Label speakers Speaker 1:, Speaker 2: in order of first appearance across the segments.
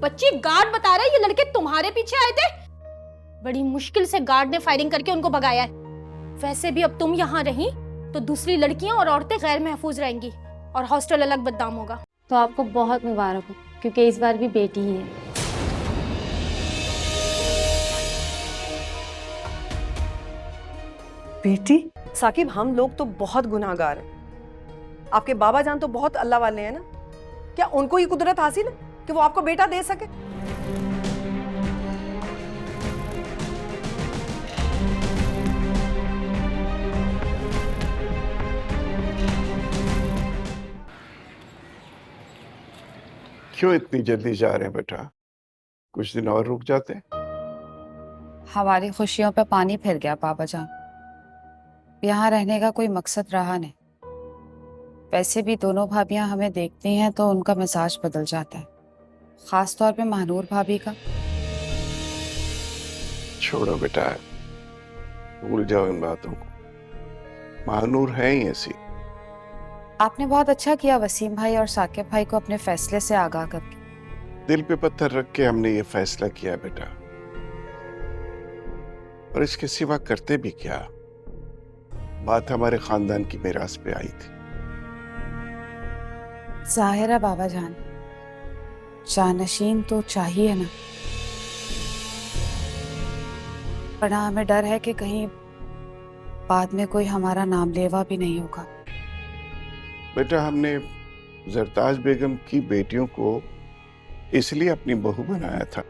Speaker 1: बच्ची गार्ड बता रहा है ये लड़के तुम्हारे पीछे आए थे। बड़ी मुश्किल से गार्ड ने फायरिंग करके उनको भगाया है। वैसे भी अब तुम यहाँ रही तो दूसरी लड़कियां और औरतें गैर महफूज रहेंगी और हॉस्टल अलग बदनाम होगा।
Speaker 2: तो आपको बहुत मुबारक हो, क्योंकि इस बार भी बेटी ही है।
Speaker 3: बेटी? साकिब, हम लोग तो बहुत गुनाहगार हैं। आपके बाबा जान तो बहुत अल्लाह वाले हैं ना, क्या उनको ये कुदरत हासिल है कि वो आपको बेटा दे सके?
Speaker 4: क्यों इतनी जल्दी जा रहे हैं बेटा? कुछ दिन और रुक जाते।
Speaker 5: हमारी खुशियों पे पानी फिर गया पापा जान। यहाँ रहने का कोई मकसद रहा नहीं। वैसे भी दोनों भाभियां हमें देखती हैं तो उनका मिजाज बदल जाता है, खास तौर पे महानूर भाभी का।
Speaker 4: छोड़ो बेटा, भूल जाओ इन बातों को। महानूर है ही ऐसी।
Speaker 5: आपने बहुत अच्छा किया वसीम भाई और साकिब भाई को अपने फैसले से आगाह करके।
Speaker 4: दिल पे पत्थर रख के हमने ये फैसला किया बेटा, और इसके सिवा करते भी क्या। बात हमारे खानदान की मीरास पे आई थी।
Speaker 5: जाहिर है बाबा जान, जानशीन तो चाहिए ना, वरना हमें डर है कि कहीं बाद में कोई हमारा नाम लेवा भी नहीं होगा।
Speaker 4: बेटा, हमने जरताज बेगम की बेटियों को इसलिए अपनी बहू बनाया था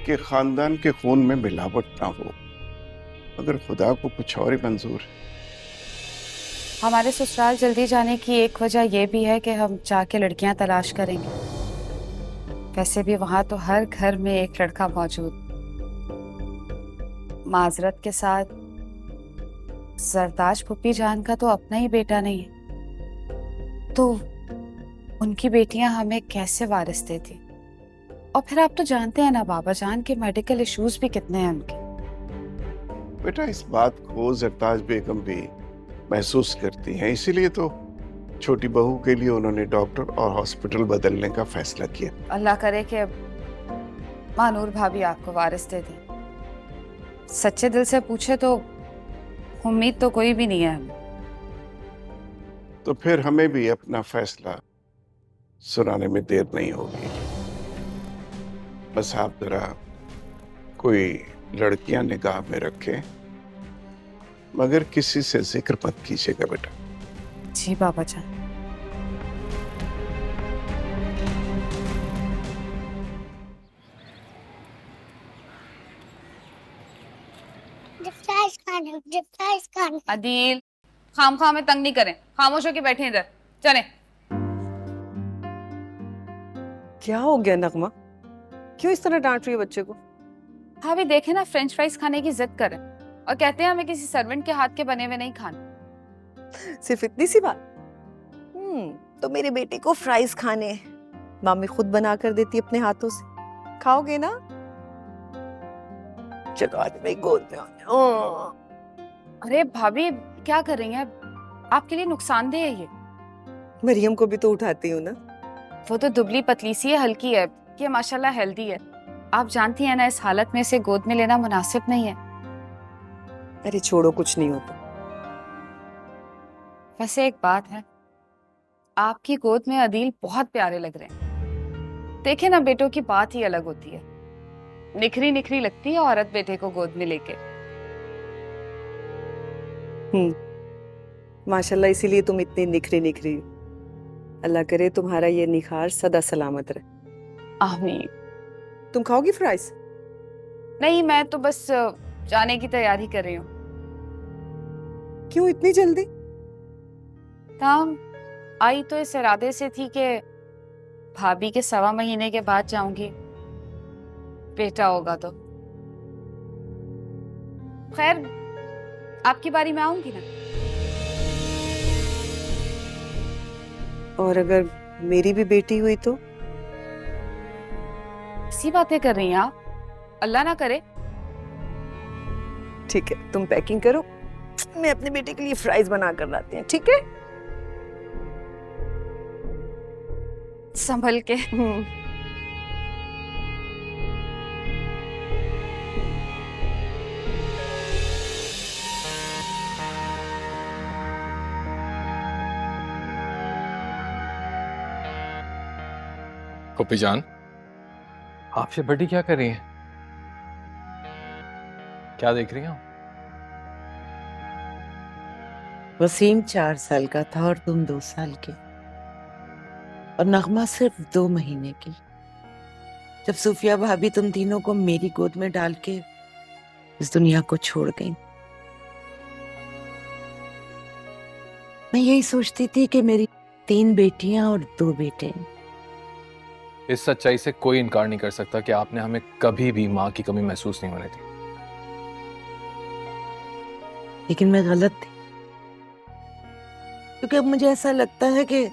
Speaker 4: कि खानदान के खून में मिलावट ना हो, मगर खुदा को कुछ और ही मंजूर है।
Speaker 5: हमारे ससुराल जल्दी जाने की एक वजह यह भी है कि हम जाके लड़कियां तलाश करेंगे। वैसे भी वहां तो हर घर में एक लड़का मौजूद। माजरत के साथ, सरताज फुप्पी जान का तो अपना ही बेटा नहीं है, तो उनकी बेटियां हमें कैसे वारिस देती। और फिर आप तो जानते हैं ना बाबा जान के मेडिकल इश्यूज भी कितने हैं उनके।
Speaker 4: बेटा, इस बात को जरताज बेगम भी महसूस करती हैं, इसीलिए तो छोटी बहू के लिए उन्होंने डॉक्टर और हॉस्पिटल बदलने का फैसला किया।
Speaker 5: अल्लाह करे कि मानूर भाभी आपको वारिस दे दे। सच्चे दिल से पूछे तो उम्मीद तो कोई भी नहीं है हमें।
Speaker 4: तो फिर हमें भी अपना फैसला सुनाने में देर नहीं होगी। बस आप जरा कोई लड़कियां निगाह में रखें, मगर किसी से जिक्र मत कीजिएगा बेटा।
Speaker 5: जी बाबा जान। अदील, खाम में तंग नहीं करें, खामोश होके बैठे इधर। चलें।
Speaker 3: क्या हो गया नगमा? क्यों इस तरह डांट रही है बच्चे को?
Speaker 5: भाभी देखे ना, फ्रेंच फ्राइज खाने की जिद करें और कहते हैं हमें किसी सर्वेंट के हाथ के बने हुए नहीं खाने।
Speaker 3: सिर्फ इतनी सी बात? तो मेरे बेटे को फ्राइज खाने हैं। मामी खुद बना कर देती अपने हाथों से। खाओगे ना? चलो आज मेरी गोद में आओ।
Speaker 5: अरे भाभी क्या कर रही हैं? आपके लिए नुकसानदेह है ये।
Speaker 3: मरियम को भी तो उठाती हूँ ना।
Speaker 5: वो तो दुबली पतली सी है, हल्की है, ये माशाल्लाह हेल्दी है। आप जानती हैं ना, इस हालत में इसे गोद में लेना मुनासिब नहीं है।
Speaker 3: अरे छोड़ो, कुछ नहीं होता।
Speaker 5: वैसे एक बात है, आपकी गोद में अदील बहुत प्यारे लग रहे हैं। देखे ना, बेटों की बात ही अलग होती है। निखरी निखरी लगती है औरत बेटे को गोद में लेके।
Speaker 3: माशाल्लाह, इसीलिए तुम इतनी निखरी निखरी हो। अल्लाह करे तुम्हारा ये निखार सदा सलामत रहे।
Speaker 5: आमीन।
Speaker 3: तुम खाओगी फ्राइज?
Speaker 5: नहीं, मैं तो बस जाने की तैयारी कर रही हूँ।
Speaker 3: क्यों इतनी जल्दी?
Speaker 5: ताम आई तो इस इरादे से थी कि भाभी के 1.25 महीने के बाद जाऊंगी, बेटा होगा तो। खैर, आपकी बारी में आऊंगी ना।
Speaker 3: और अगर मेरी भी बेटी हुई तो?
Speaker 5: ऐसी बातें कर रही हैं आप? अल्लाह ना करे।
Speaker 3: ठीक है, तुम पैकिंग करो, मैं अपने बेटे के लिए फ्राइज बना कर लाती हूँ। ठीक है?
Speaker 5: संभल के।
Speaker 6: पप्पी जान, आपसे बड़ी क्या कर रही हैं? क्या देख रही हैं?
Speaker 7: वसीम 4 साल का था और तुम 2 साल के, और नगमा सिर्फ 2 महीने की। जब सूफिया भाभी तुम तीनों को मेरी गोद में डाल के इस दुनिया को छोड़ गई, मैं यही सोचती थी कि मेरी 3 बेटियां और 2 बेटे।
Speaker 6: इस सच्चाई से कोई इनकार नहीं कर सकता कि आपने हमें कभी भी माँ की कमी महसूस नहीं होने दी।
Speaker 7: लेकिन मैं गलत थी, क्योंकि अब मुझे ऐसा लगता है कि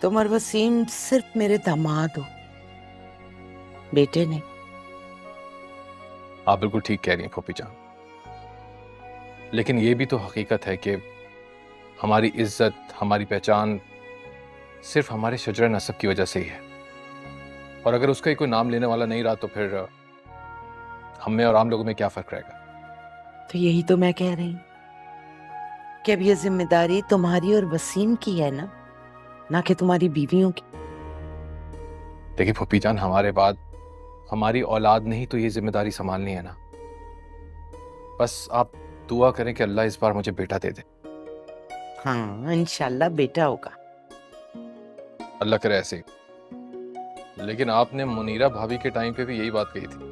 Speaker 7: तुम और वसीम सिर्फ मेरे दामाद हो, बेटे नहीं।
Speaker 6: आप बिल्कुल ठीक कह रही हैं पप्पी जान, लेकिन ये भी तो हकीकत है कि हमारी इज्जत, हमारी पहचान सिर्फ हमारे शजरा नसब की वजह से ही है, और अगर उसका ही कोई नाम लेने वाला नहीं रहा तो फिर हम में और आम लोगों में क्या फर्क रहेगा?
Speaker 7: तो यही तो मैं कह रही हूँ कि अब ये जिम्मेदारी तुम्हारी और वसीम की है ना कि तुम्हारी बीवियों की।
Speaker 6: देखिए पप्पी जान, हमारे बाद हमारी औलाद ने ही तो ये जिम्मेदारी संभालनी है ना। बस आप दुआ करें कि अल्लाह इस बार मुझे बेटा दे दे।
Speaker 7: हाँ, इंशाल्लाह बेटा होगा।
Speaker 6: अल्लाह करे ऐसे ही। लेकिन आपने मुनीरा भाभी के टाइम पे भी यही बात कही थी।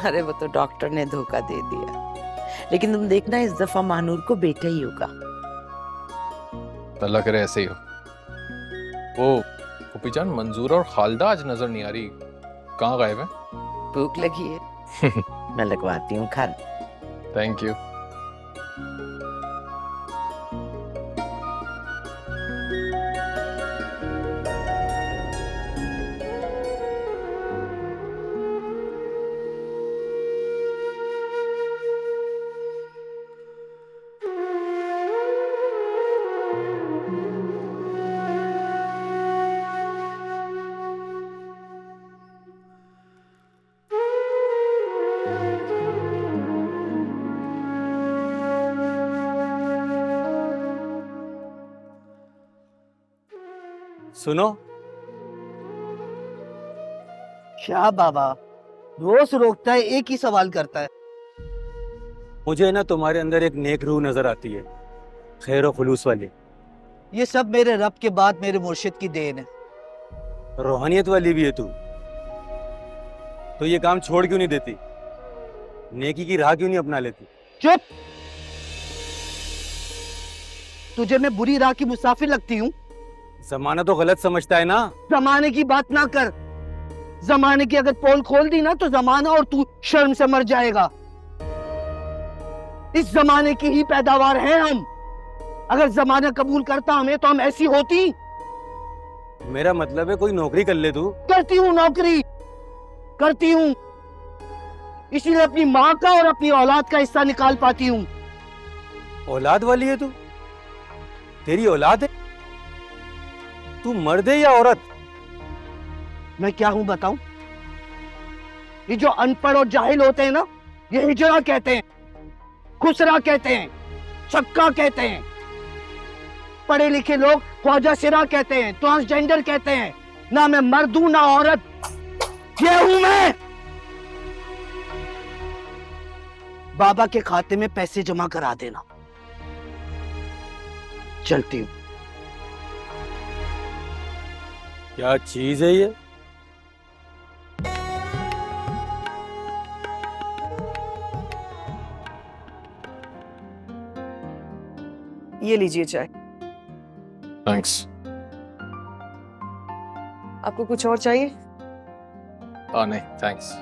Speaker 7: अरे वो तो डॉक्टर ने धोखा दे दिया, लेकिन तुम देखना इस दफा मानूर को बेटा ही होगा।
Speaker 6: अल्लाह करे ऐसे ही हो। ओ पप्पी जान, मंजूर और खालदा आज नजर नहीं आ रही, कहाँ गायब है?
Speaker 7: भूख लगी है मैं लगवाती हूँ खाना।
Speaker 6: Thank you.
Speaker 8: सुनो, क्या बाबा रोज रोकता है, एक ही सवाल करता है। मुझे ना तुम्हारे अंदर एक नेक रूह नजर आती है, खैर और खुलूस वाली। ये सब मेरे रब के बाद मेरे मुर्शिद की देन है। रूहानियत वाली भी है तू, तो ये काम छोड़ क्यों नहीं देती? नेकी की राह क्यों नहीं अपना लेती? चुप! तुझे मैं बुरी राह की मुसाफिर लगती हूँ? जमाना तो गलत समझता है ना। जमाने की बात ना कर। जमाने की अगर पोल खोल दी ना तो जमाना और तू शर्म से मर जाएगा। इस जमाने की ही पैदावार हैं हम। अगर जमाना कबूल करता हमें तो हम ऐसी होती। मेरा मतलब है कोई नौकरी कर ले तू। करती हूँ नौकरी, करती हूँ, इसीलिए अपनी माँ का और अपनी औलाद का हिस्सा निकाल पाती हूँ। औलाद वाली है तू? तेरी औलाद है? तू मर्द है या औरत? मैं क्या हूं बताऊं? ये जो अनपढ़ और जाहिल होते हैं ना, ये हिजरा कहते हैं, खुसरा कहते हैं, चक्का कहते हैं। पढ़े लिखे लोग ख्वाजा सिरा कहते हैं, ट्रांसजेंडर कहते हैं। ना मैं मर्द हूं ना औरत, ये हूं मैं। बाबा के खाते में पैसे जमा करा देना। चलती हूं। क्या चीज है ये?
Speaker 3: ये लीजिए चाय।
Speaker 6: थैंक्स।
Speaker 3: आपको कुछ और चाहिए?
Speaker 6: नहीं थैंक्स।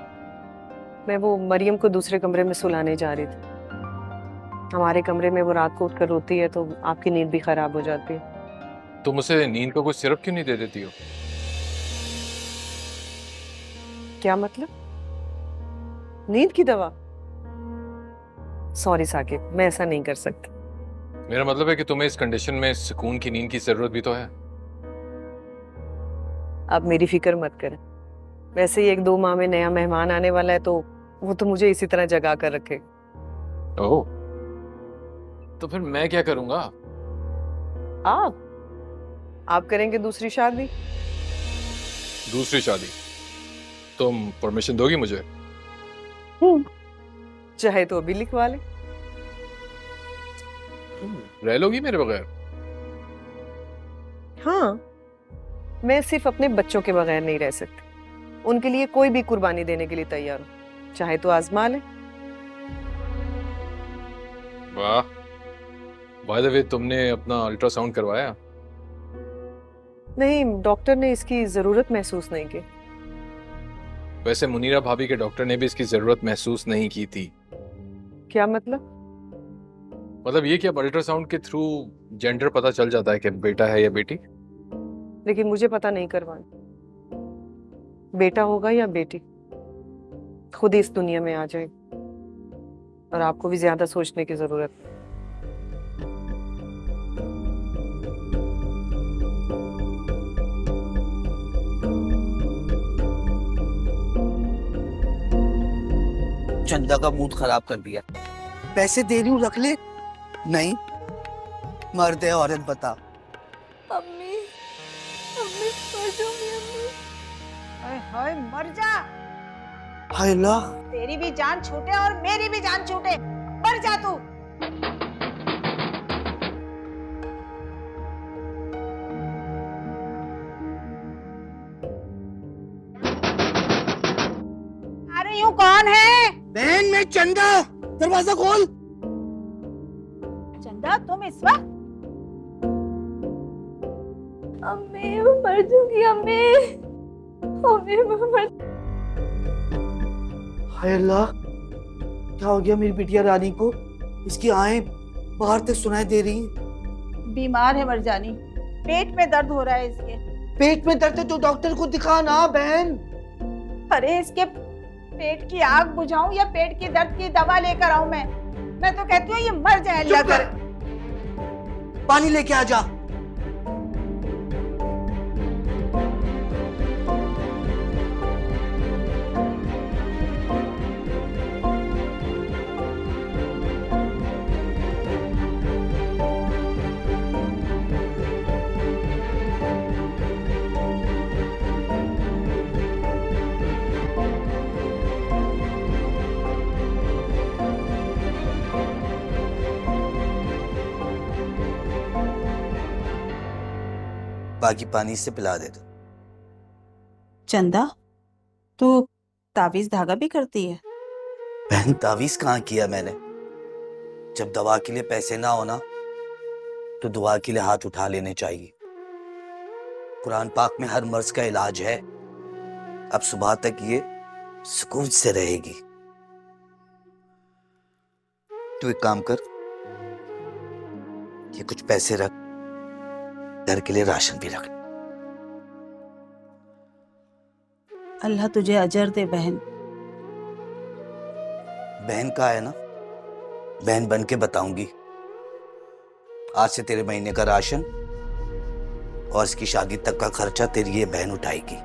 Speaker 3: मैं वो मरियम को दूसरे कमरे में सुलाने जा रही थी। हमारे कमरे में वो रात को उठकर रोती है तो आपकी नींद भी खराब हो जाती है।
Speaker 6: तुम उसे नींद का कुछ सिरप क्यों नहीं दे देती हो?
Speaker 3: क्या मतलब? नींद की दवा? सॉरी साकिब, मैं ऐसा नहीं कर सकती।
Speaker 6: मेरा मतलब है कि तुम्हें इस कंडीशन में सुकून की नींद की जरूरत भी तो है।
Speaker 3: आप मेरी फिक्र मत करें। वैसे ही 1-2 माह में नया मेहमान आने वाला है, तो वो तो मुझे इसी तरह जगा कर रखे।
Speaker 6: ओह, तो फिर मैं क्या करूंगा?
Speaker 3: आप करेंगे दूसरी शादी।
Speaker 6: दूसरी शादी? तुम परमिशन दोगी मुझे?
Speaker 3: चाहे तो अभी लिखवा ले।
Speaker 6: रह लोगी मेरे बगैर?
Speaker 3: हाँ, मैं सिर्फ अपने बच्चों के बगैर नहीं रह सकती। उनके लिए कोई भी कुर्बानी देने के लिए तैयार हूँ। चाहे तो आजमा ले।
Speaker 6: वाह, बाय द वे तुमने अपना अल्ट्रासाउंड करवाया?
Speaker 3: नहीं, डॉक्टर ने इसकी जरूरत महसूस नहीं की।
Speaker 6: वैसे मुनीरा भाभी के डॉक्टर ने भी इसकी जरूरत महसूस नहीं की थी।
Speaker 3: क्या मतलब?
Speaker 6: मतलब ये कि अब अल्ट्रासाउंड के थ्रू जेंडर पता चल जाता है कि बेटा है या बेटी।
Speaker 3: लेकिन मुझे पता नहीं करवाना, बेटा होगा या बेटी। खुद ही इस दुनिया में आ जाए, और आपको भी ज्यादा सोचने की जरूरत नहीं।
Speaker 8: चंदा का मूड खराब कर दिया। पैसे दे रही हूँ, रख ले। नहीं, मर्द है औरत, बता।
Speaker 9: अम्मी, अम्मी मर जाऊंगी अम्मी। हाय हाय, मर जा।
Speaker 8: हाय अल्लाह,
Speaker 9: तेरी भी जान छूटे और मेरी भी जान छूटे। मर जा तू। अरे यूं कौन है?
Speaker 8: बहन मैं चंदा, दरवाजा खोल।
Speaker 9: चंदा, तुम इस वक्त? अम्मी मैं मर जाऊंगी अम्मी। अम्मी मैं मर।
Speaker 8: हाय अल्लाह, क्या हो गया मेरी बिटिया रानी को? इसकी आएं बाहर तक सुनाई दे रही हैं।
Speaker 9: बीमार है मरजानी, पेट में दर्द हो रहा है इसके।
Speaker 8: पेट में दर्द है तो डॉक्टर को दिखा ना बहन।
Speaker 9: अरे इसके पेट की आग बुझाऊं या पेट की दर्द की दवा लेकर आऊं मैं तो कहती हूँ ये मर जाए, अल्लाह
Speaker 8: चुप कर।
Speaker 9: करे।
Speaker 8: पानी लेके आ जा।
Speaker 10: बाकी पानी से पिला दे दो।
Speaker 9: चंदा, तू तावीज धागा भी करती है?
Speaker 10: बहन तावीज कहाँ किया मैंने? जब दवा के लिए पैसे ना हो ना, तो दुआ के लिए हाथ उठा लेने चाहिए। कुरान पाक में हर मर्ज का इलाज है। अब सुबह तक ये सुकून से रहेगी। तू एक काम कर, ये कुछ पैसे रख, घर के लिए राशन भी रख।
Speaker 9: अल्लाह तुझे अजर दे बहन।
Speaker 10: बहन का है ना, बहन बन के बताऊंगी। आज से तेरे महीने का राशन और इसकी शादी तक का खर्चा तेरी ये बहन उठाएगी।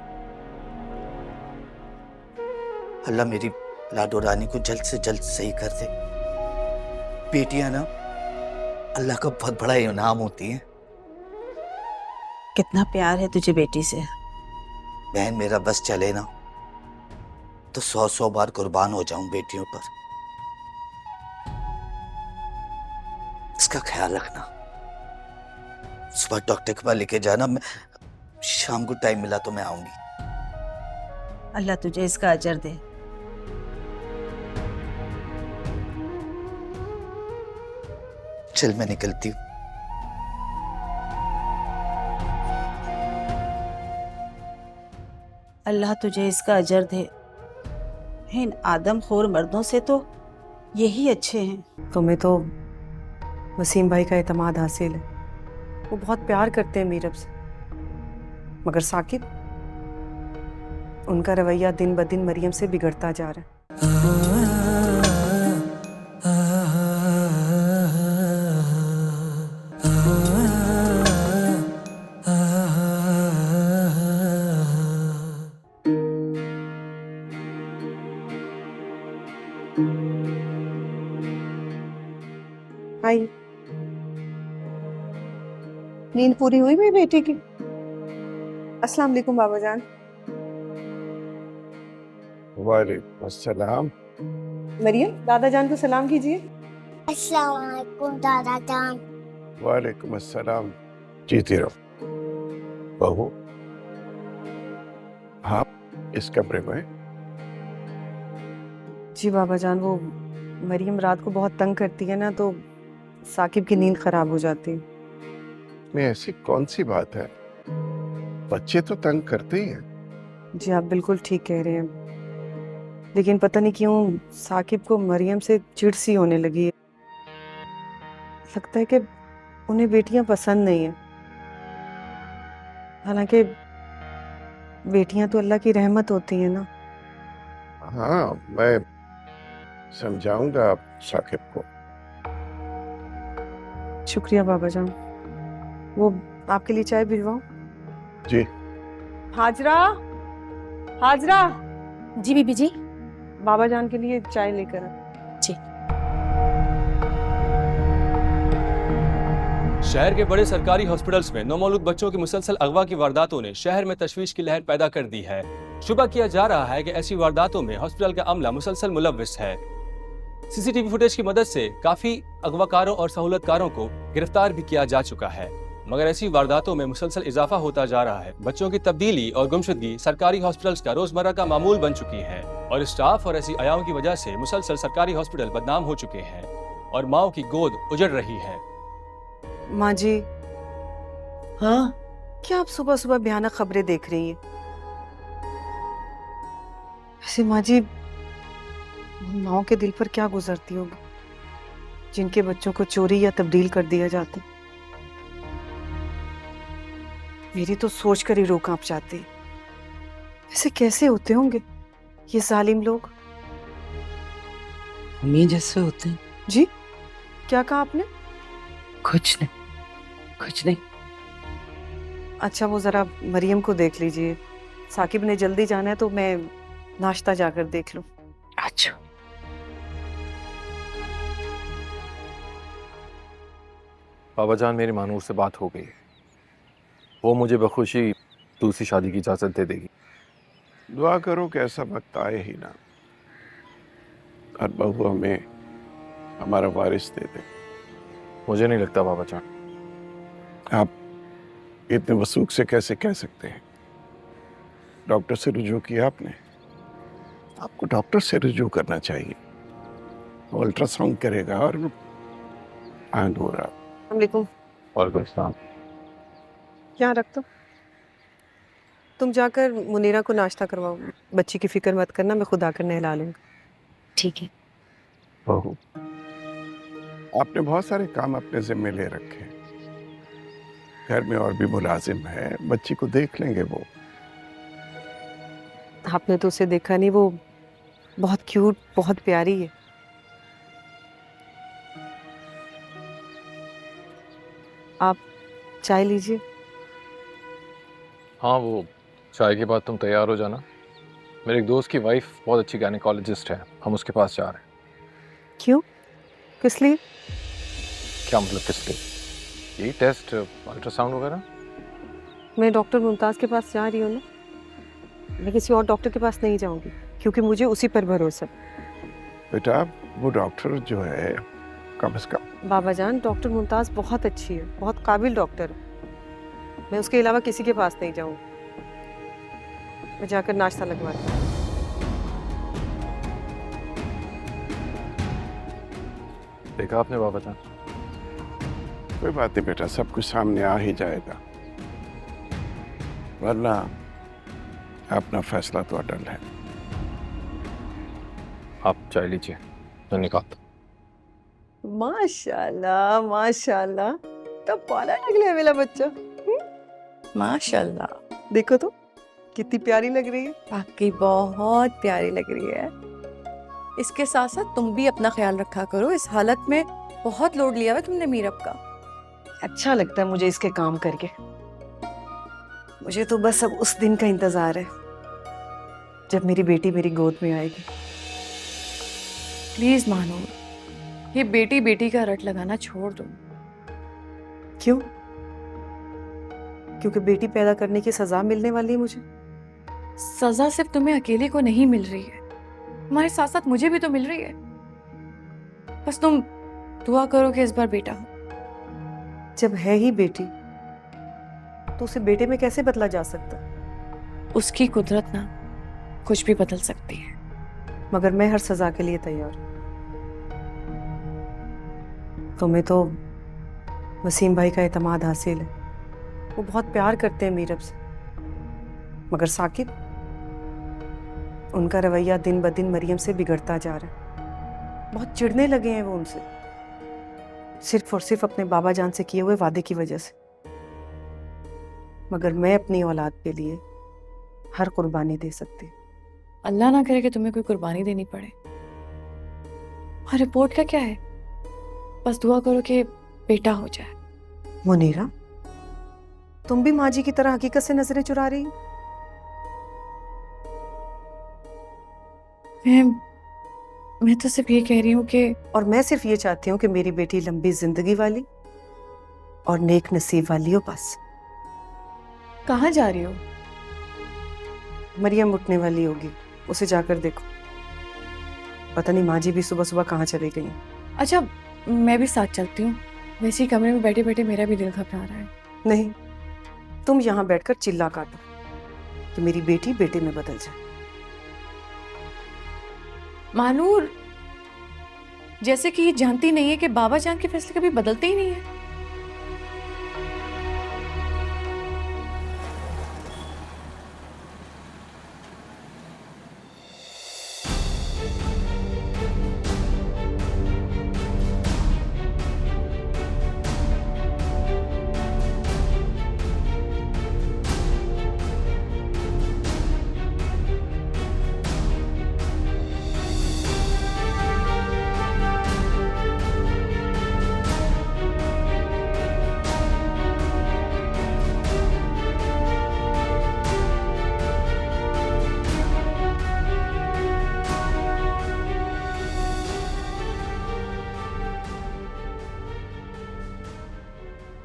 Speaker 10: अल्लाह मेरी लाडो रानी को जल्द से जल्द सही कर दे। बेटियां ना अल्लाह का बहुत बड़ा इनाम होती हैं।
Speaker 9: कितना प्यार है तुझे बेटी से।
Speaker 10: बहन मेरा बस चले ना तो 100 बार कुर्बान हो जाऊं बेटियों पर। इसका ख्याल रखना। सुबह डॉक्टर के पास लेके जाना, मैं शाम को टाइम मिला तो मैं आऊंगी।
Speaker 9: अल्लाह तुझे इसका अजर दे।
Speaker 10: चल मैं निकलती हूँ।
Speaker 9: अल्लाह तुझे इसका अजर दे। इन आदमखोर मर्दों से तो यही अच्छे हैं।
Speaker 3: तुम्हें तो वसीम भाई का एतमाद हासिल है। वो बहुत प्यार करते हैं मीरब से, मगर साकिब, उनका रवैया दिन ब दिन मरियम से बिगड़ता जा रहा है। हाय। नींद पूरी हुई मेरी बेटी की? अस्सलाम वालेकुम बाबा जान।
Speaker 4: वालेकुम अस्सलाम।
Speaker 3: मरियम, दादा जान को सलाम कीजिए।
Speaker 11: अस्सलाम वालेकुम दादा जान।
Speaker 4: वालेकुम अस्सलाम। जीती रहो। बहू, आप इस कमरे में?
Speaker 3: जी बाबा जान, वो मरियम रात को बहुत तंग करती है ना, तो साकिब की नींद खराब हो जाती है।
Speaker 4: में ऐसी कौन सी बात है? बच्चे तो तंग करते ही हैं।
Speaker 3: जी आप बिल्कुल ठीक कह रहे हैं, लेकिन पता नहीं क्यों साकिब को मरियम से चिढ़ सी होने लगी है। लगता है कि उन्हें बेटियां पसंद नहीं है। हालांकि बेटियां तो अल्लाह की रहमत होती हैं ना।
Speaker 4: हाँ, मैं समझाऊंगा आप साकिब को।
Speaker 3: शुक्रिया बाबा जान। वो आपके लिए चाय भिजवाऊं?
Speaker 4: जी।
Speaker 3: हाजरा, हाजरा,
Speaker 1: जी बीबी जी।
Speaker 3: बाबा जान के लिए चाय लेकर आ।
Speaker 12: शहर के बड़े सरकारी हॉस्पिटल्स में नौमौलूद बच्चों की मुसलसल अगवा की वारदातों ने शहर में तशवीश की लहर पैदा कर दी है। शुबा किया जा रहा है कि ऐसी वारदातों में हॉस्पिटल का अमला मुसलसल मुलव्विस है। सीसीटीवी फुटेज की मदद से काफी अगवाकारों और सहूलतकारों को गिरफ्तार भी किया जा चुका है, मगर ऐसी वारदातों में मुसलसल इजाफा होता जा रहा है। बच्चों की तब्दीली और गुमशुदगी सरकारी हॉस्पिटल्स का रोजमर्रा का मामूल बन चुकी है और स्टाफ और ऐसी अयाओं की वजह से मुसलसल सरकारी हॉस्पिटल बदनाम हो चुके हैं और माओ की गोद उजड़ रही है।
Speaker 3: माँ जी,
Speaker 7: हाँ,
Speaker 3: क्या आप सुबह सुबह भयानक खबरें देख रही हैं? वैसे माँ जी, माओ के दिल पर क्या गुजरती होगी जिनके बच्चों को चोरी या तब्दील कर दिया जाता? मेरी तो सोच कर ही रूह कांप जाती है। ऐसे कैसे होते होंगे ये जालिम लोग?
Speaker 7: हम ही जैसे होते हैं।
Speaker 3: जी, क्या कहा आपने?
Speaker 7: कुछ नहीं, कुछ नहीं।
Speaker 3: अच्छा, वो जरा मरियम को देख लीजिए। साकिब ने जल्दी जाना है तो मैं नाश्ता जाकर देख लूं।
Speaker 7: अच्छा।
Speaker 6: बाबा जान, मेरी मानूर से बात हो गई है। वो मुझे बखुशी दूसरी शादी की इजाजत दे देगी।
Speaker 4: दुआ करो कि ऐसा वक्त आए ही ना और बहू हमें हमारा वारिस दे दे।
Speaker 6: मुझे नहीं लगता बाबा जान।
Speaker 4: आप इतने वसूख से कैसे कह सकते हैं? डॉक्टर से रुजू किया आपने? आपको डॉक्टर से रुजू करना चाहिए। वो अल्ट्रासाउंड करेगा और हो
Speaker 3: वालेकुम।
Speaker 6: और
Speaker 3: क्या रख दो? तुम जाकर मुनीरा को नाश्ता करवाओ। बच्ची की फिक्र मत करना, मैं खुद आकर नहला लूंगा।
Speaker 2: ठीक है।
Speaker 4: बहू, आपने बहुत सारे काम अपने जिम्मे ले रखे हैं। घर में और भी मुलाजिम है, बच्ची को देख लेंगे वो।
Speaker 3: आपने तो उसे देखा नहीं, वो बहुत क्यूट, बहुत प्यारी है। आप चाय लीजिए।
Speaker 6: हाँ, वो चाय के बाद तुम तैयार हो जाना। मेरे एक दोस्त की वाइफ बहुत अच्छी गायनेकोलॉजिस्ट है, हम उसके पास जा रहे हैं।
Speaker 3: क्यों? किस लिए?
Speaker 6: क्या मतलब किस लिए? यही टेस्ट, अल्ट्रासाउंड वगैरह।
Speaker 3: मैं डॉक्टर मुमताज के पास जा रही हूँ ना, मैं किसी और डॉक्टर के पास नहीं जाऊंगी क्योंकि मुझे उसी पर भरोसा है।
Speaker 4: बेटा, वो डॉक्टर जो है कम से कम।
Speaker 3: बाबा जान, डॉक्टर मुमताज बहुत अच्छी है, बहुत काबिल डॉक्टर है। मैं उसके अलावा किसी के पास नहीं जाऊंगी। मैं जाकर नाश्ता लगवाती हूँ।
Speaker 6: देखा आपने बाबा जान?
Speaker 4: कोई बात नहीं बेटा, सब कुछ सामने आ ही जाएगा, वरना अपना फैसला तो अटल है।
Speaker 6: आप चाय लीजिए, मैं निकालता।
Speaker 3: माशाल्लाह माशाल्लाह, तब पाला निकले मेरा बच्चा। माशाल्लाह, देखो तो कितनी प्यारी लग रही है।
Speaker 13: वाकई बहुत प्यारी लग रही है। इसके साथ साथ तुम भी अपना ख्याल रखा करो। इस हालत में बहुत लोड लिया हुआ तुमने मीरब का।
Speaker 3: अच्छा लगता है मुझे इसके काम करके। मुझे तो बस अब उस दिन का इंतजार है जब मेरी बेटी मेरी गोद में आएगी।
Speaker 13: प्लीज मानो, ये बेटी बेटी का रट लगाना छोड़ दो।
Speaker 3: क्यों? क्योंकि बेटी पैदा करने की सजा मिलने वाली है मुझे।
Speaker 13: सजा सिर्फ तुम्हें अकेले को नहीं मिल रही है, तुम्हारे साथ साथ मुझे भी तो मिल रही है। बस तुम दुआ करो कि इस बार बेटा हो।
Speaker 3: जब है ही बेटी तो उसे बेटे में कैसे बदला जा सकता?
Speaker 13: उसकी कुदरत ना कुछ भी बदल सकती है।
Speaker 3: मगर मैं हर सजा के लिए तैयार हूं। तुम्हें तो वसीम भाई का एतमाद हासिल है, वो बहुत प्यार करते हैं मीरब से। मगर साकिब, उनका रवैया दिन ब दिन मरियम से बिगड़ता जा रहा है। बहुत चिढ़ने लगे हैं वो उनसे, सिर्फ और सिर्फ अपने बाबा जान से किए हुए वादे की वजह से। मगर मैं अपनी औलाद के लिए हर कुर्बानी दे सकती।
Speaker 13: अल्लाह ना करे कि तुम्हें कोई कुर्बानी देनी पड़े। और रिपोर्ट का क्या है, बस दुआ करो कि बेटा हो जाए।
Speaker 3: मुनीरा, तुम भी माँ जी की तरह हकीकत से नजरें चुरा रही हो?
Speaker 13: मैं तो सिर्फ ये कह रही हूँ कि
Speaker 3: और मैं सिर्फ ये चाहती हूँ कि मेरी बेटी लंबी जिंदगी वाली और नेक नसीब वाली हो। बस।
Speaker 13: कहाँ जा रही हो?
Speaker 3: मरियम उठने वाली होगी, उसे जाकर देखो। पता नहीं माँ जी भी सुबह सुबह कहाँ चली गई।
Speaker 13: अच्छा, मैं भी साथ चलती हूँ। वैसे ही कमरे में बैठे बैठे मेरा भी दिल घबरा रहा है।
Speaker 3: नहीं, तुम यहाँ बैठकर चिल्ला काटो कि मेरी बेटी बेटे में बदल जाए।
Speaker 13: मानूर, जैसे कि ये जानती नहीं है कि बाबा जान के फैसले कभी बदलते ही नहीं है।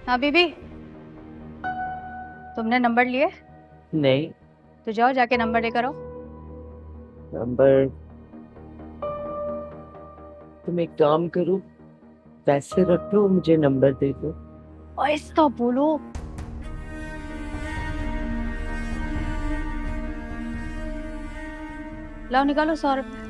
Speaker 1: हाँ बीबी, तुमने नंबर लिए?
Speaker 7: नहीं।
Speaker 1: तो जाओ जाके नंबर लेकर आओ।
Speaker 7: नंबर? तुम एक काम करो, पैसे रख लो, मुझे नंबर दे दो।
Speaker 1: और इसका बोलो। लाओ निकालो 100 रुपये।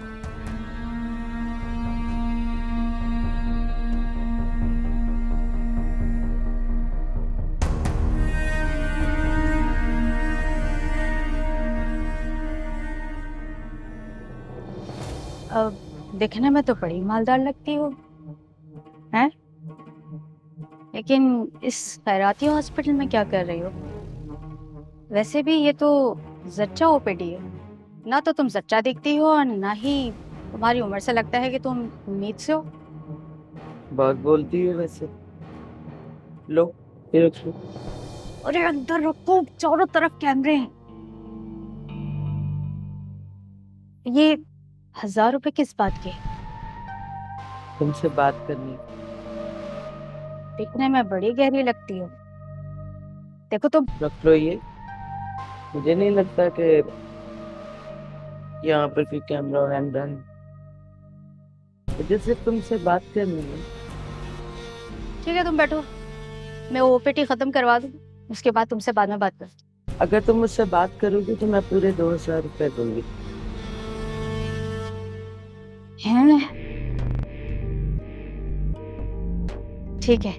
Speaker 1: अब देखने में तो बड़ी मालदार लगती हो, हैं? लेकिन इस खैराती हॉस्पिटल में क्या कर रही हो? वैसे भी ये तो जच्चा ओपीडी है, ना तो तुम जच्चा दिखती हो और ना ही तुम्हारी उम्र से लगता है कि तुम उम्मीद से हो।
Speaker 7: बहुत बोलती है वैसे। लो, ये रख लो।
Speaker 1: अरे अंदर रखो, चारों तरफ कैमरे हैं। ये 1000 रुपए किस बात के?
Speaker 7: तुमसे बात करनी।
Speaker 1: दिखने में बड़ी गहरी लगती हो। देखो तुम।
Speaker 7: रख लो ये। मुझे नहीं लगता कि यहाँ पर कोई कैमरा वैमरा है। मुझे सिर्फ तुमसे बात करनी है।
Speaker 1: ठीक है, तुम बैठो, मैं ओपीडी खत्म करवा दूँ, उसके बाद तुमसे बाद में बात कर।
Speaker 7: अगर तुम मुझसे बात करोगे तो मैं पूरे 2000 रुपए दूंगी।
Speaker 1: हैं? ठीक है,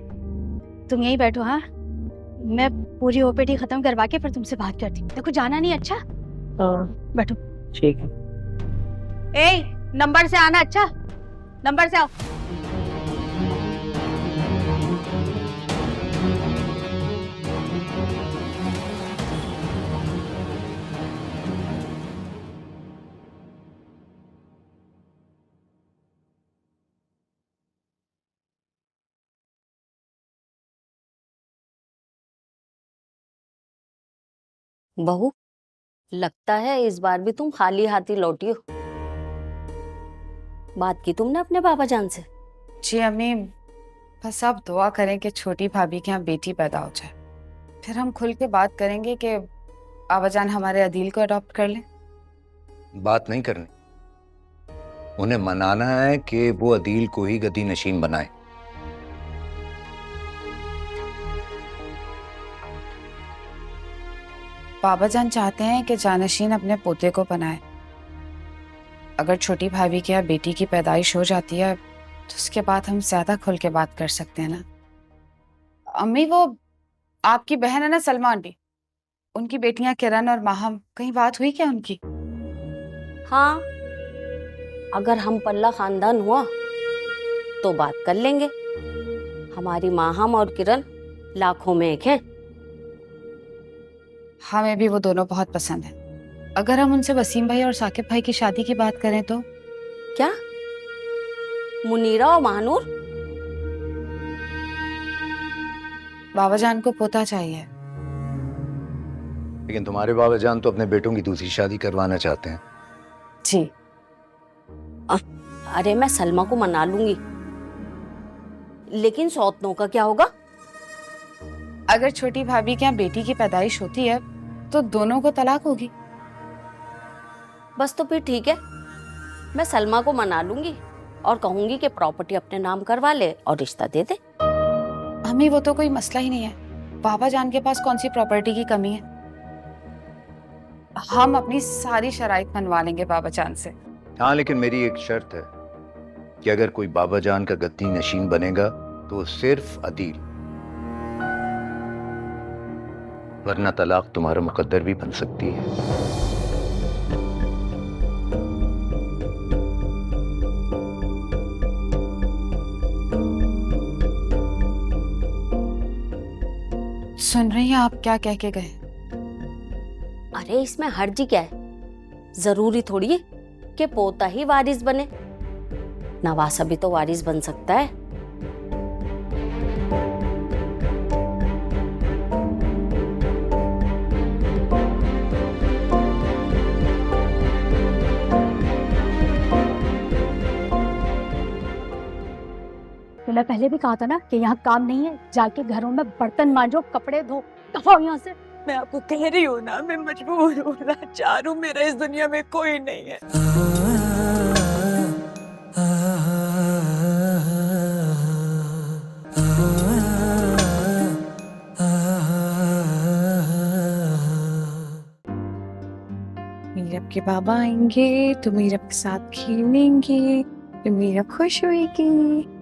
Speaker 1: तुम यहीं बैठो। हाँ, मैं पूरी ओपीडी खत्म करवा के फिर तुमसे बात करती हूँ। देखो जाना नहीं। अच्छा
Speaker 7: हाँ
Speaker 1: बैठो।
Speaker 7: ठीक है।
Speaker 1: ए, नंबर से आना। अच्छा, नंबर से आओ।
Speaker 2: बहू, लगता है इस बार भी तुम खाली हाथी लौटी हो। बात की तुमने अपने बाबा जान से?
Speaker 5: जी अम्मी, बस आप दुआ करें कि छोटी भाभी के यहाँ बेटी पैदा हो जाए, फिर हम खुल के बात करेंगे कि बाबाजान हमारे अदील को अडॉप्ट कर लें।
Speaker 14: बात नहीं करनी, उन्हें मनाना है कि वो अदील को ही गद्दी नशीन बनाए।
Speaker 5: बाबाजान चाहते हैं कि जानशीन अपने पोते को बनाए। अगर छोटी भाभी के यहाँ बेटी की पैदाइश हो जाती है तो उसके बाद हम ज्यादा खुल के बात कर सकते हैं ना। अम्मी, वो आपकी बहन है ना सलमा आंटी, उनकी बेटियां किरण और माहम, कहीं बात हुई क्या उनकी?
Speaker 2: हाँ, अगर हम पल्ला खानदान हुआ तो बात कर लेंगे। हमारी माहम और किरण लाखों में एक है।
Speaker 5: हमें भी वो दोनों बहुत पसंद है। अगर हम उनसे वसीम भाई और साकिब भाई की शादी की बात करें तो?
Speaker 2: क्या मुनीरा और महानूर?
Speaker 5: बाबाजान को पोता चाहिए।
Speaker 14: लेकिन तुम्हारे बाबा जान तो अपने बेटों की दूसरी शादी करवाना चाहते हैं।
Speaker 5: जी।
Speaker 2: अरे मैं सलमा को मना लूंगी, लेकिन सौतनों का क्या होगा?
Speaker 5: अगर छोटी भाभी के यहाँ बेटी की पैदाइश होती है तो दोनों को तलाक होगी।
Speaker 2: बस तो फिर ठीक है, मैं सलमा को मना लूंगी और कहूंगी कि प्रॉपर्टी अपने नाम करवा ले और रिश्ता दे दे।
Speaker 5: हमें वो तो कोई मसला ही नहीं है। बाबा जान के पास कौन सी प्रॉपर्टी की कमी है। हम अपनी सारी शराइत मनवा लेंगे बाबा जान से।
Speaker 14: हाँ, लेकिन मेरी एक शर्त है कि अगर कोई बाबा जान का गद्दी नशीन बनेगा तो सिर्फ अदील, वरना तलाक तुम्हारा मुकद्दर भी बन सकती है।
Speaker 5: सुन रही हैं आप क्या कह के गए?
Speaker 2: अरे इसमें हर्जी क्या है? जरूरी थोड़ी है कि पोता ही वारिस बने, नवासा भी तो वारिस बन सकता है।
Speaker 1: मैंने पहले भी कहा था ना कि यहाँ काम नहीं है, जाके घरों में बर्तन मांजो, कपड़े धो, दफा हो यहाँ से।
Speaker 7: मैं आपको कह रही हूँ ना, मैं मजबूर हूँ, लाचार हूँ, मेरा इस दुनिया में कोई नहीं है।
Speaker 13: मीरब के बाबा आएंगे तो मीरब के साथ खेलेंगे, तो मीरब खुश होएगी।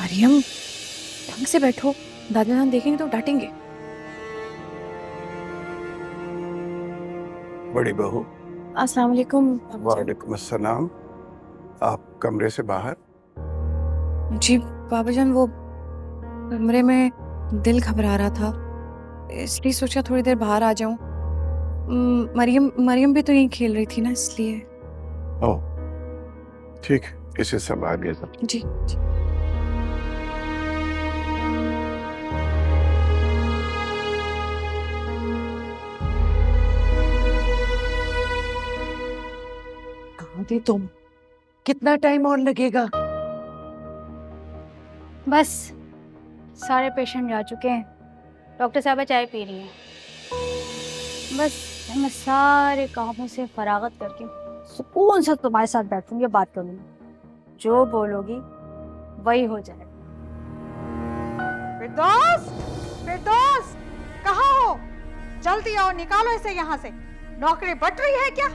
Speaker 13: मरियम, ढंग से बैठो, दादा जान देखेंगे तो डांटेंगे।
Speaker 4: बड़ी बहू।
Speaker 13: अस्सलाम वालेकुम।
Speaker 4: वालेकुम अस्सलाम। आप कमरे से बाहर?
Speaker 13: जी बाबा जान, वो कमरे में दिल घबरा रहा था, इसलिए सोचा थोड़ी देर बाहर आ जाऊं। मरियम भी तो यहीं खेल रही थी ना, इसलिए।
Speaker 4: ओह ठीक, इसे संभालिए।
Speaker 13: जी जी।
Speaker 7: तुम कितना टाइम और लगेगा?
Speaker 1: बस सारे पेशेंट जा चुके हैं, डॉक्टर साहबा चाय पी रही हैं। बस मैं सारे कामों से फरागत करके सुकून से तुम्हारे साथ बैठूंगी, बात करूंगी, जो बोलोगी वही हो जाएगा।
Speaker 9: फिरदौस, फिरदौस, कहाँ हो? जल्दी आओ, निकालो इसे यहाँ से। नौकरी बट रही है क्या?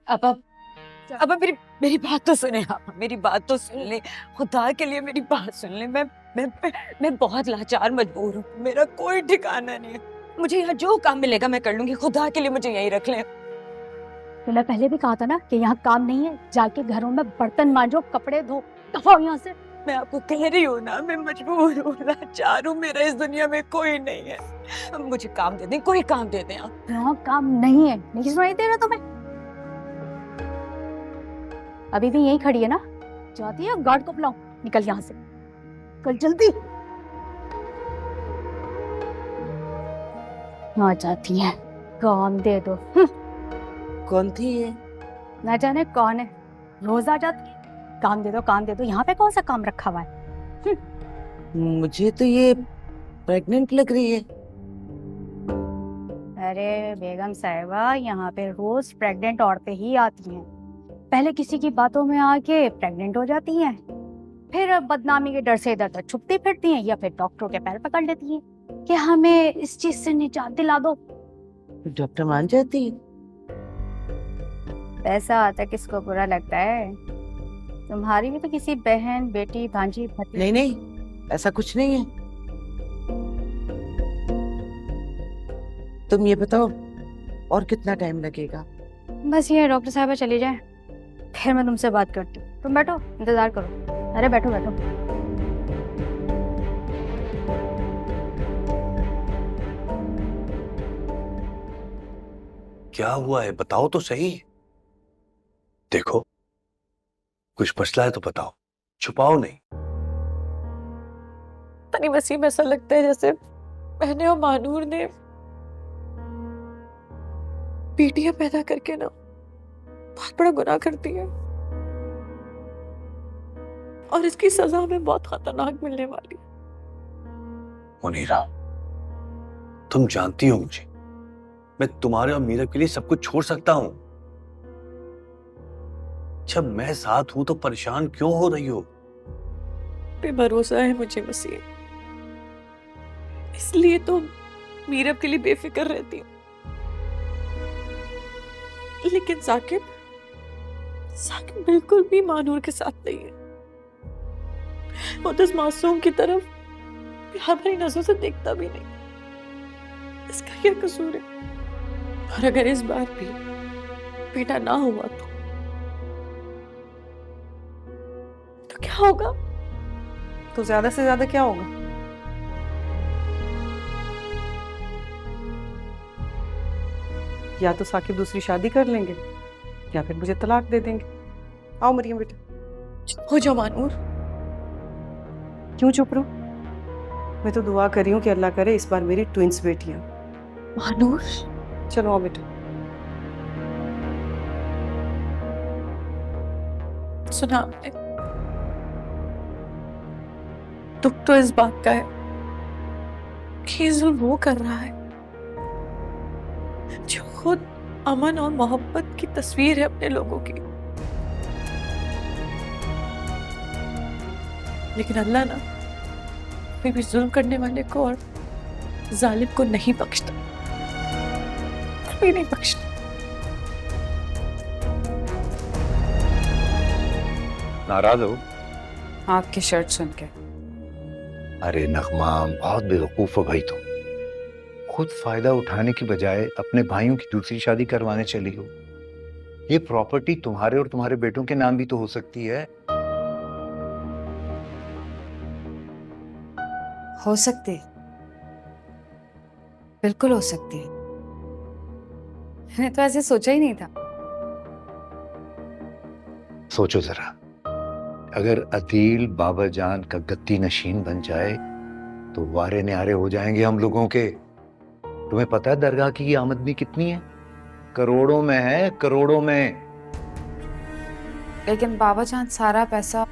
Speaker 7: अब मेरी बात तो सुने आप, मेरी बात तो सुन ले, खुदा के लिए मेरी बात सुन ले। मैं बहुत लाचार मजबूर हूँ, मेरा कोई ठिकाना नहीं है। मुझे यहाँ जो काम मिलेगा मैं कर लूंगी, खुदा के लिए मुझे यहीं रख ले।
Speaker 1: मैंने पहले भी कहा था ना कि यहाँ काम नहीं है, जाके घरों में बर्तन मांजो, कपड़े धो, दफा हो यहाँ से।
Speaker 7: मैं आपको कह रही हूँ ना, मैं मजबूर हूँ, लाचार हूँ, मेरा इस दुनिया में कोई नहीं है। मुझे काम दे दें, कोई काम दे दें आप।
Speaker 1: यहाँ काम नहीं है, नहीं सुनाई दे रहा तुम्हें? अभी भी यहीं खड़ी है ना, जाती है गार्ड को बुलाओ, निकल यहाँ से, कल जल्दी। आ जाती है, काम दे दो।
Speaker 7: कौन थी ये?
Speaker 2: न जाने कौन है, रोज आ जाती है, काम दे दो, यहाँ पे कौन सा काम रखा हुआ है?
Speaker 7: मुझे तो ये प्रेग्नेंट लग रही है।
Speaker 2: अरे बेगम साहिबा, यहाँ पे रोज प्रेग्नेंट औरतें ही आती हैं। पहले किसी की बातों में आके प्रेग्नेंट हो जाती हैं, फिर बदनामी के डर से इधर उधर छुपती फिरती हैं, या फिर डॉक्टरों के पैर पकड़ लेती हैं कि हमें इस चीज से निजात दिला दो।
Speaker 7: डॉक्टर मान जाती है?
Speaker 2: पैसा आता किसको बुरा लगता है? तुम्हारी भी तो किसी बहन, बेटी, भांजी, भतीजी।
Speaker 7: नहीं नहीं, ऐसा कुछ नहीं है। तुम ये बताओ, और कितना टाइम लगेगा?
Speaker 2: बस ये डॉक्टर साहबा चली जाए, फिर मैं तुमसे बात करती हूँ। तुम बैठो, इंतजार करो। अरे बैठो बैठो।
Speaker 10: क्या हुआ है बताओ तो सही। देखो कुछ मसला है तो बताओ, छुपाओ नहीं।
Speaker 13: तनी वसीम, ऐसा लगता है जैसे मैंने और मानूर ने बेटियां पैदा करके ना बहुत बड़ा गुनाह कर दिया, और इसकी सजा हमें बहुत खतरनाक मिलने वाली है।
Speaker 10: मुनीरा, तुम जानती हो मुझे, मैं तुम्हारे और मीरा के लिए सब कुछ छोड़ सकता हूं। जब मैं साथ हूं तो परेशान क्यों हो रही हो?
Speaker 13: बेभरोसा है मुझे वसीम, इसलिए तो मीरब के लिए बेफिक्र रहती हूँ। लेकिन साकिब बिल्कुल भी मानूर के साथ नहीं है। वो तो इस मासूम की तरफ प्यार भरी नजरों से देखता भी नहीं। इसका क्या कसूर है? और अगर इस बार भी बेटा ना हुआ तो क्या होगा?
Speaker 3: तो ज्यादा से ज्यादा क्या होगा? या तो साकिब दूसरी शादी कर लेंगे, या फिर मुझे तलाक दे देंगे। आओ मरियम बेटा।
Speaker 13: चुप हो जाओ मानूर।
Speaker 3: क्यों चुप रहो? मैं तो दुआ कर रही हूँ कि अल्लाह करे इस बार मेरी ट्विंस बेटियां।
Speaker 13: मानूर
Speaker 3: चलो आओ बेटा।
Speaker 13: सुना आपने? दुख तो इस बात का है कि जुल्म वो कर रहा है जो खुद अमन और मोहब्बत की तस्वीर है अपने लोगों की। लेकिन अल्लाह ना कोई भी जुल्म करने वाले को और जालिम को नहीं बख्शता, कभी नहीं बख्शता।
Speaker 14: नाराज हो?
Speaker 5: आपकी शर्ट सुन के।
Speaker 14: अरे नगमा, बहुत बेवकूफ हो भाई तुम। खुद फायदा उठाने की बजाय अपने भाइयों की दूसरी शादी करवाने चली हो। ये प्रॉपर्टी तुम्हारे और तुम्हारे बेटों के नाम भी तो हो सकती है।
Speaker 5: हो सकती, बिल्कुल हो सकती है। मैंने तो ऐसे सोचा ही नहीं था।
Speaker 14: सोचो जरा, अगर अदील बाबा जान का गद्दी नशीन बन जाए तो वारे न्यारे हो जाएंगे हम लोगों के। तुम्हें पता है दरगाह की ये आमदनी कितनी है? करोड़ों में है, करोड़ों में।
Speaker 5: लेकिन बाबा जान सारा पैसा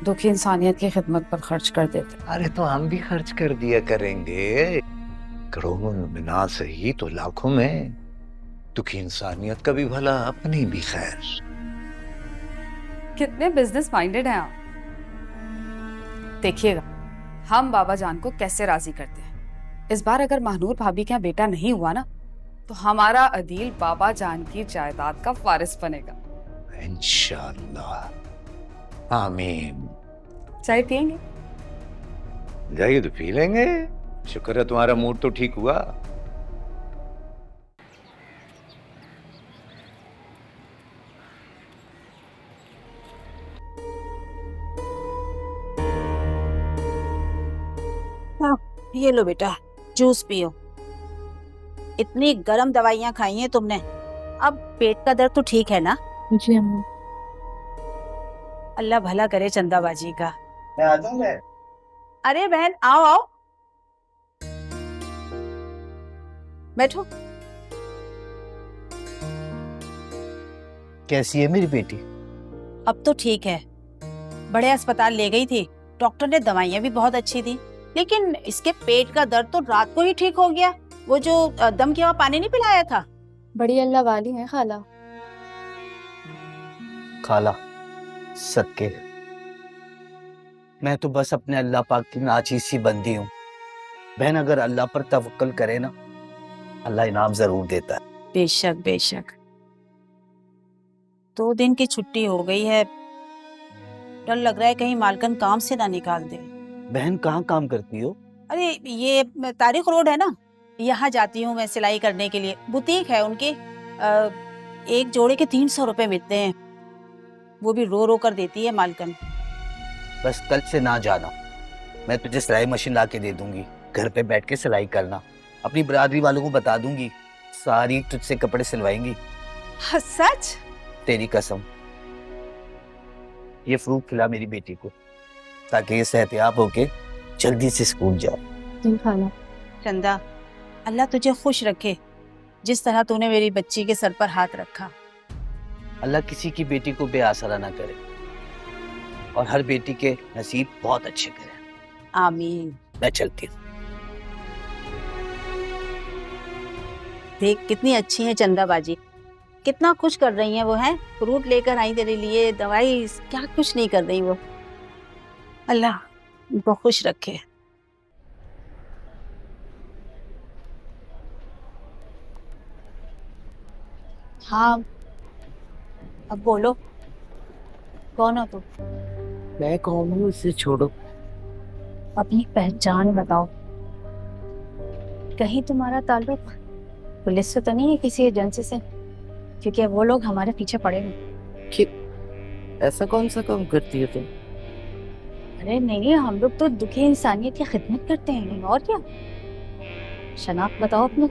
Speaker 5: दुखी इंसानियत की खिदमत पर खर्च कर देते।
Speaker 14: अरे तो हम भी खर्च कर दिया करेंगे, करोड़ों में ना सही तो लाखों में। दुखी इंसानियत का भी भला, अपनी भी खैर।
Speaker 5: कितने बिजनेस माइंडेड हैं आप। देखिएगा हम बाबा जान को कैसे राजी करते हैं। इस बार अगर महनूर भाभी के यहाँ बेटा नहीं हुआ ना, तो हमारा अदील बाबा जान की जायदाद का वारिस बनेगा।
Speaker 14: इंशाअल्लाह, आमीन।
Speaker 5: चाय पियेंगे?
Speaker 14: जाइए तो पी लेंगे। शुक्र है तुम्हारा मूड तो ठीक हुआ।
Speaker 9: ये लो बेटा, जूस पियो। इतनी गरम दवाइयाँ खाई हैं तुमने, अब पेट का दर्द तो ठीक है ना?
Speaker 13: जी अम्मा।
Speaker 9: अल्लाह भला करे चंदाबाजी का।
Speaker 8: मैं आ जाऊंगा।
Speaker 9: अरे बहन आओ आओ, बैठो।
Speaker 10: कैसी है मेरी बेटी?
Speaker 9: अब तो ठीक है, बड़े अस्पताल ले गई थी, डॉक्टर ने दवाइयाँ भी बहुत अच्छी दी, लेकिन इसके पेट का दर्द तो रात को ही ठीक हो गया। वो जो दम किया हुआ पानी नहीं पिलाया था।
Speaker 13: बड़ी अल्लाह वाली है खाला।
Speaker 10: खाला सदके, मैं तो बस अपने अल्लाह पाक की नाचीज सी बंदी हूँ। बहन अगर अल्लाह पर तवक्कल करे ना, अल्लाह इनाम जरूर देता है।
Speaker 9: बेशक बेशक। 2 दिन की छुट्टी हो गई है, डर लग रहा है कहीं मालकन काम से ना निकाल दे।
Speaker 10: बहन कहाँ काम करती हो?
Speaker 9: अरे ये तारिक रोड है ना, यहाँ जाती हूँ मैं सिलाई करने के लिए। बुटीक है उनकी, एक जोड़े के 300 रुपए मिलते हैं, वो भी रो रो कर देती है मालकन।
Speaker 10: बस कल से ना जाना, मैं तुझे सिलाई मशीन ला के दे दूंगी, घर पे बैठ के सिलाई करना। अपनी बरादरी वालों को बता दूंगी, सारी तुझसे कपड़े सिलवाएंगी।
Speaker 9: सच?
Speaker 10: तेरी कसम। ये फ्रूट खिला मेरी बेटी को, ताकि ये सेहतयाब होके जल्दी से स्कूल जाए।
Speaker 13: खाला
Speaker 9: चंदा, अल्लाह तुझे खुश रखे, जिस तरह तूने मेरी बच्ची के सर पर हाथ रखा।
Speaker 10: अल्लाह किसी की बेटी को बेआसरा ना करे, और हर बेटी के नसीब बहुत अच्छे करे।
Speaker 9: आमीन।
Speaker 10: मैं चलती हूँ।
Speaker 9: देख कितनी अच्छी है चंदा बाजी, कितना कुछ कर रही हैं वो। हैं फ्रूट लेकर आई तेरे लिए, दवाई, क्या कुछ नहीं कर रही वो। अल्लाह उनको खुश रखे। हाँ, अब बोलो, कौन हो तुम?
Speaker 7: मैं कौन हूँ इसे छोड़ो।
Speaker 2: अपनी पहचान बताओ। कहीं तुम्हारा ताल्लुक पुलिस से तो नहीं है, किसी एजेंसी से? क्योंकि वो लोग हमारे पीछे पड़े हैं।
Speaker 7: ऐसा कौन सा काम करती हो तुम?
Speaker 2: अरे नहीं, हम लोग तो दुखी इंसानियत की खिदमत करते हैं, और क्या। शनाख्त बताओ अपनी।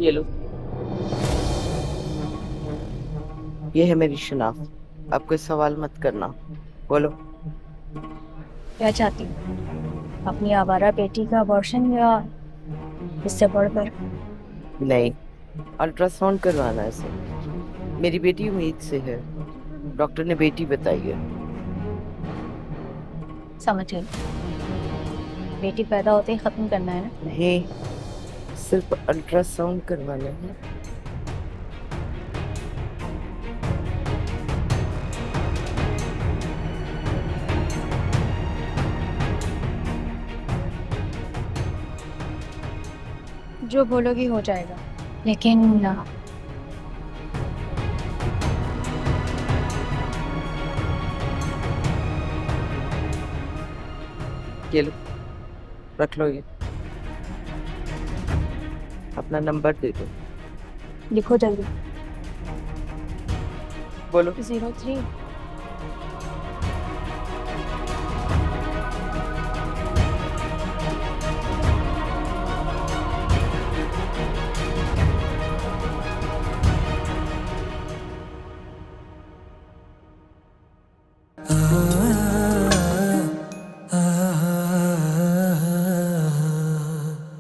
Speaker 7: ये लो, ये है मेरी शनाख्त। अब कोई सवाल मत करना, बोलो।
Speaker 2: क्या चाहती हूँ? अपनी आवारा बेटी का अबॉर्शन या इससे बढ़कर?
Speaker 7: नहीं, अल्ट्रासाउंड करवाना है इसे। मेरी बेटी उम्मीद से है, डॉक्टर ने बेटी बताई है।
Speaker 2: समझ गई। बेटी पैदा होते ही खत्म करना है ना?
Speaker 7: नहीं, सिर्फ अल्ट्रासाउंड करवाना है।
Speaker 2: जो बोलोगी हो जाएगा, लेकिन
Speaker 7: ये लो, रख लो। ये अपना नंबर दे दो।
Speaker 2: लिखो जल्दी।
Speaker 7: बोलो।
Speaker 2: 03